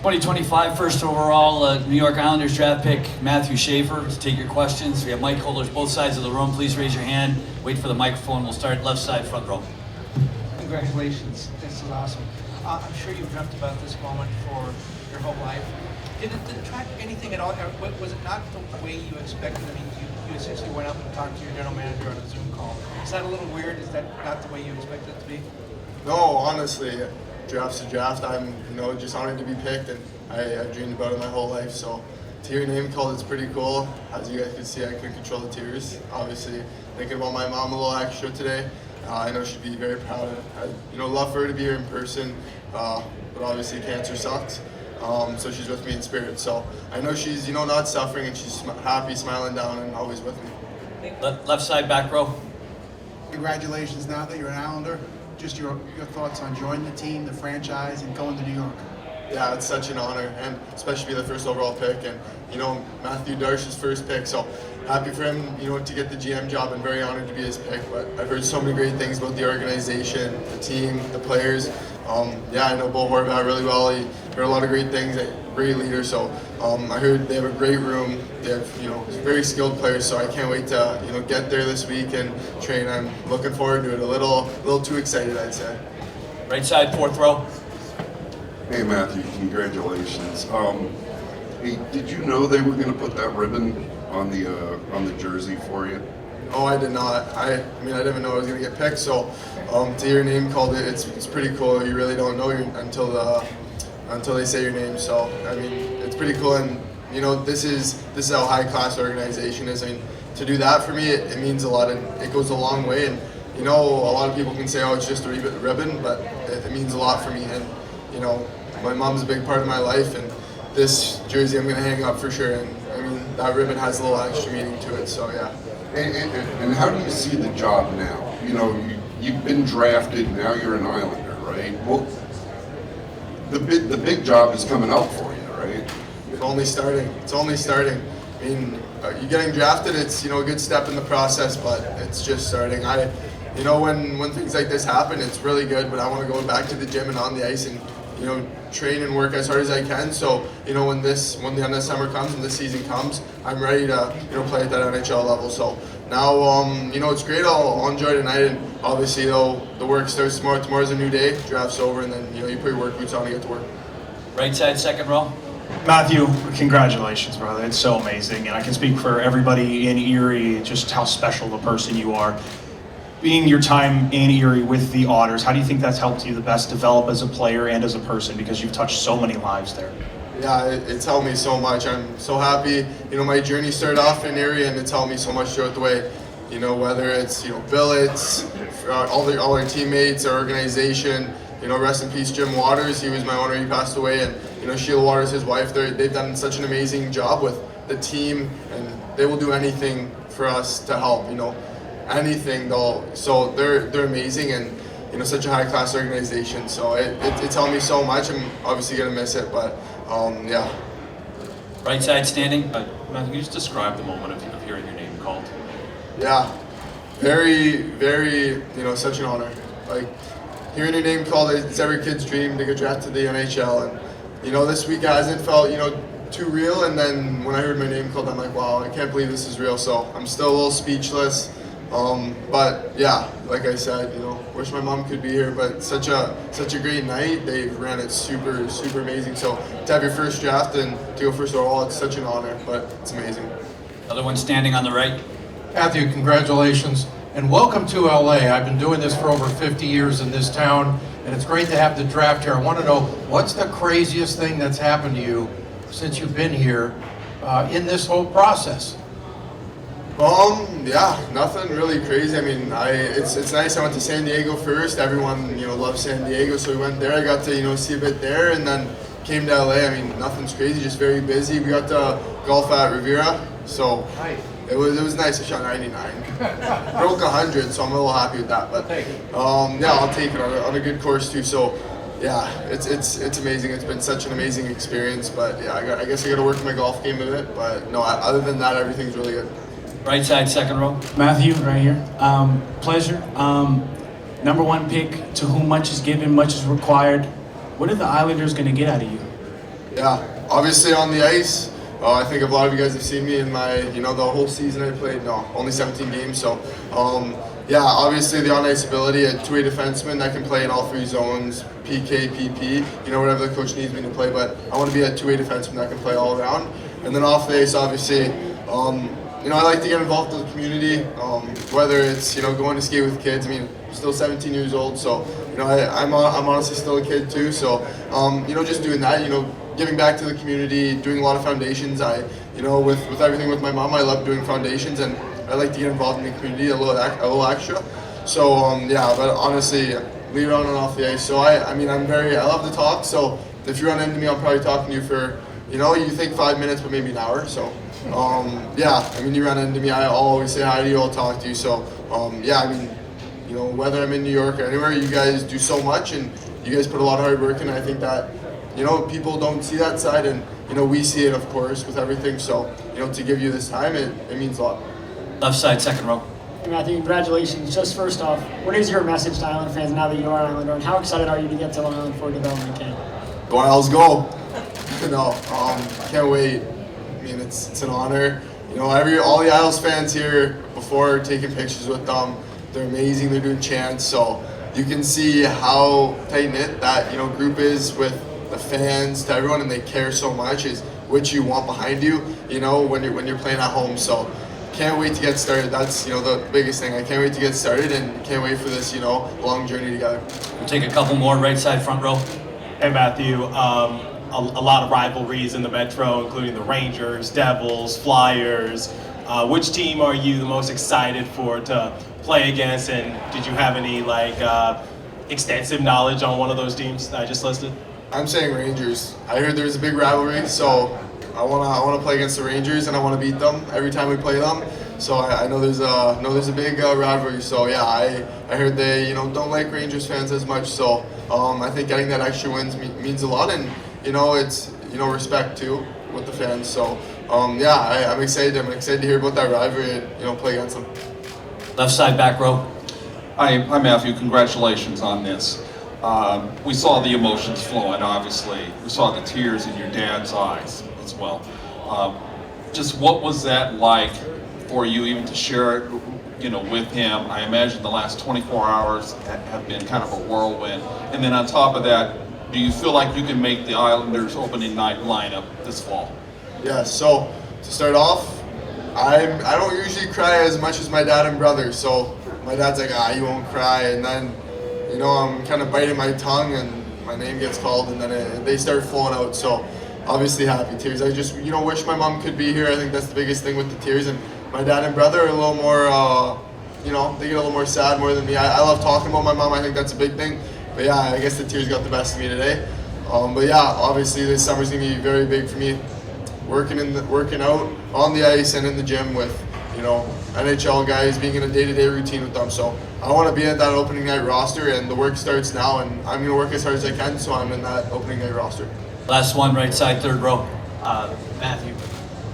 2025 first overall New York Islanders draft pick, Matthew Schaefer, to take your questions. We have mic holders both sides of the room. Please raise your hand. Wait for the microphone. We'll start left side, front row. Congratulations. This is awesome. I'm sure you've dreamt about this moment for your whole life. Did it attract anything at all? Was it not the way you expected? I mean, you essentially went up and talked to your general manager on a Zoom call. Is that a little weird? Is that not the way you expected it to be? No, honestly, draft's a draft. I'm, just honored to be picked, and I've dreamed about it my whole life. So to hear your name called, it's pretty cool. As you guys can see, I couldn't control the tears. Obviously, thinking about my mom a little extra today. I know she'd be very proud. I'd, love for her to be here in person, but obviously cancer sucks. So she's with me in spirit. So I know she's, not suffering, and she's happy, smiling down, and always with me. Left side, back row. Congratulations now that you're an Islander. Just your thoughts on joining the team, the franchise, and going to New York. Yeah, it's such an honor, and especially be the first overall pick, and Matthew Darsh's first pick. So happy for him, to get the GM job, and very honored to be his pick. But I've heard so many great things about the organization, the team, the players. I know Bo Horvat really well. He heard a lot of great things. Great leader. So I heard they have a great room. They have very skilled players. So I can't wait to get there this week and train. I'm looking forward to it. A little too excited, I'd say. Right side, fourth row. Hey Matthew, congratulations. Hey, did you know they were going to put that ribbon on the jersey for you? Oh, I did not. I didn't even know I was going to get picked. So to hear your name called, it's pretty cool. You really don't know until they say your name. So it's pretty cool, and this is how high class organization is. To do that for me, it means a lot, and it goes a long way. And a lot of people can say, oh, it's just a ribbon, but it means a lot for me. And my mom's a big part of my life, and this jersey I'm going to hang up for sure. And that ribbon has a little extra meaning to it. So yeah. And how do you see the job now? You've been drafted, now you're an Islander, right? Well, the big job is coming up for you, right? It's only starting. You getting drafted, it's a good step in the process, but it's just starting. When things like this happen, it's really good, but I want to go back to the gym and on the ice and train and work as hard as I can. So when the end of summer comes and this season comes, I'm ready to play at that NHL level. So now it's great. I'll enjoy tonight, and obviously the work starts tomorrow. Tomorrow's a new day. Draft's over, and then you put your work boots on and get to work. Right side, second row. Matthew, congratulations, brother. It's so amazing, and I can speak for everybody in Erie just how special a person you are. Being your time in Erie with the Otters, how do you think that's helped you the best develop as a player and as a person, because you've touched so many lives there? Yeah, it's helped me so much. I'm so happy. My journey started off in Erie, and it's helped me so much throughout the way. Whether it's billets, all our teammates, our organization. Rest in peace, Jim Waters. He was my owner. He passed away, and Sheila Waters, his wife. They've done such an amazing job with the team, and they will do anything for us to help. Anything though. So they're amazing, and such a high class organization. So it's helped me so much. I'm obviously gonna miss it, but yeah. Right side, standing. Matthew, can you just describe the moment of hearing your name called? Yeah, very, very, such an honor. Like, hearing your name called, it's every kid's dream to get drafted to the NHL. And, this week hasn't felt, too real. And then when I heard my name called, I'm like, wow, I can't believe this is real. So I'm still a little speechless. But yeah, like I said, wish my mom could be here, but such a great night. They ran it super, super amazing. So to have your first draft and to go first overall, it's such an honor, but it's amazing. Other one standing on the right. Matthew, congratulations, and welcome to LA. I've been doing this for over 50 years in this town, and it's great to have the draft here. I want to know, what's the craziest thing that's happened to you since you've been here in this whole process? Yeah, nothing really crazy. It's nice. I went to San Diego first. Everyone, loves San Diego, so we went there. I got to, see a bit there, and then came to LA. Nothing's crazy, just very busy. We got to golf at Riviera, so it was nice. I shot 99, broke 100, so I'm a little happy with that. But I'll take it on a good course too. So yeah, it's amazing. It's been such an amazing experience. But yeah, I guess I got to work my golf game a bit. But no, other than that, everything's really good. Right side, second row. Matthew, right here. Pleasure. Number one pick, to whom much is given, much is required. What are the Islanders going to get out of you? Yeah, obviously on the ice, I think a lot of you guys have seen me in my, the whole season I played. No, only 17 games. So, yeah, obviously the on-ice ability, a two-way defenseman that can play in all three zones, PK, PP, whatever the coach needs me to play. But I want to be a two-way defenseman that can play all around. And then off the ice, obviously, I like to get involved with the community, whether it's, going to skate with kids. I mean, I'm still 17 years old, so, I'm honestly still a kid too. So, just doing that, giving back to the community, doing a lot of foundations. With everything with my mom, I love doing foundations, and I like to get involved in the community a little extra. So, yeah, but honestly, leave it on and off the ice. So, I love to talk, so if you run into me, I'll probably talk to you for, you think 5 minutes, but maybe an hour, so. Yeah, you run into me, I'll always say hi to you, I'll talk to you. So, yeah, whether I'm in New York or anywhere, you guys do so much, and you guys put a lot of hard work in. I think that, people don't see that side, and, we see it, of course, with everything. So, to give you this time, it means a lot. Left side, second row. Hey Matthew, congratulations. Just first off, what is your message to Island fans now that you are an Islander, and how excited are you to get to Long Island for a development camp? Go Isles, go! Can't wait. It's an honor. All the Isles fans here before taking pictures with them, they're amazing. They're doing chants, so you can see how tight knit that group is with the fans to everyone, and they care so much. Is what you want behind you, when you're playing at home. So can't wait to get started. That's the biggest thing. I can't wait to get started, and can't wait for this long journey together. We'll take a couple more right side, front row. Hey Matthew, a lot of rivalries in the Metro, including the Rangers, Devils, Flyers. Which team are you the most excited for to play against, and did you have any extensive knowledge on one of those teams that I just listed? I'm saying Rangers. I heard there's a big rivalry, so I wanna play against the Rangers, and I wanna beat them every time we play them. So I know there's a big rivalry. So yeah, I heard they don't like Rangers fans as much. So I think getting that extra wins means a lot, and it's respect too with the fans. So yeah, I'm excited. I'm excited to hear about that rivalry and play against them. Left side, back row. Hi, Matthew. Congratulations on this. We saw the emotions flowing, obviously. We saw the tears in your dad's eyes as well. Just what was that like for you, even to share it, with him? I imagine the last 24 hours have been kind of a whirlwind. And then on top of that, do you feel like you can make the Islanders opening night lineup this fall? Yeah. So to start off, I don't usually cry as much as my dad and brother. So my dad's like, you won't cry, and then I'm kind of biting my tongue, and my name gets called, and then they start flowing out. So obviously happy tears. I just wish my mom could be here. I think that's the biggest thing with the tears. And my dad and brother are a little more, they get a little more sad more than me. I love talking about my mom. I think that's a big thing. But yeah, I guess the tears got the best of me today. But yeah, obviously this summer's gonna be very big for me. Working out on the ice and in the gym with NHL guys, being in a day-to-day routine with them. So I want to be at that opening night roster, and the work starts now, and I'm going to work as hard as I can, so I'm in that opening night roster. Last one, right side, third row. Matthew,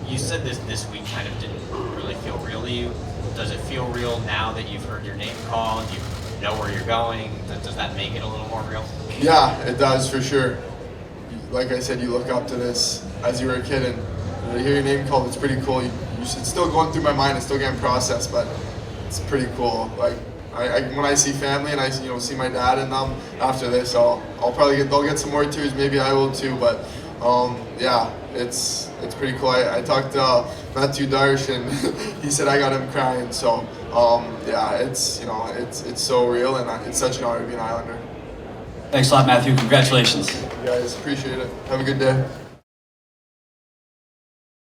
you said this week kind of didn't really feel real to you. Does it feel real now that you've heard your name called, you know where you're going? Does that make it a little more real? Yeah, it does for sure. Like I said, you look up to this as you were a kid, and to hear your name called, it's pretty cool. It's still going through my mind, it's still getting processed, but it's pretty cool. Like when I see family and I see my dad and them after this, they'll get some more tears. Maybe I will too. But yeah, it's pretty cool. I talked to Matthew Darsh, and he said I got him crying. So yeah, it's so real, and it's such an honor to be an Islander. Thanks a lot, Matthew. Congratulations. You guys, appreciate it. Have a good day.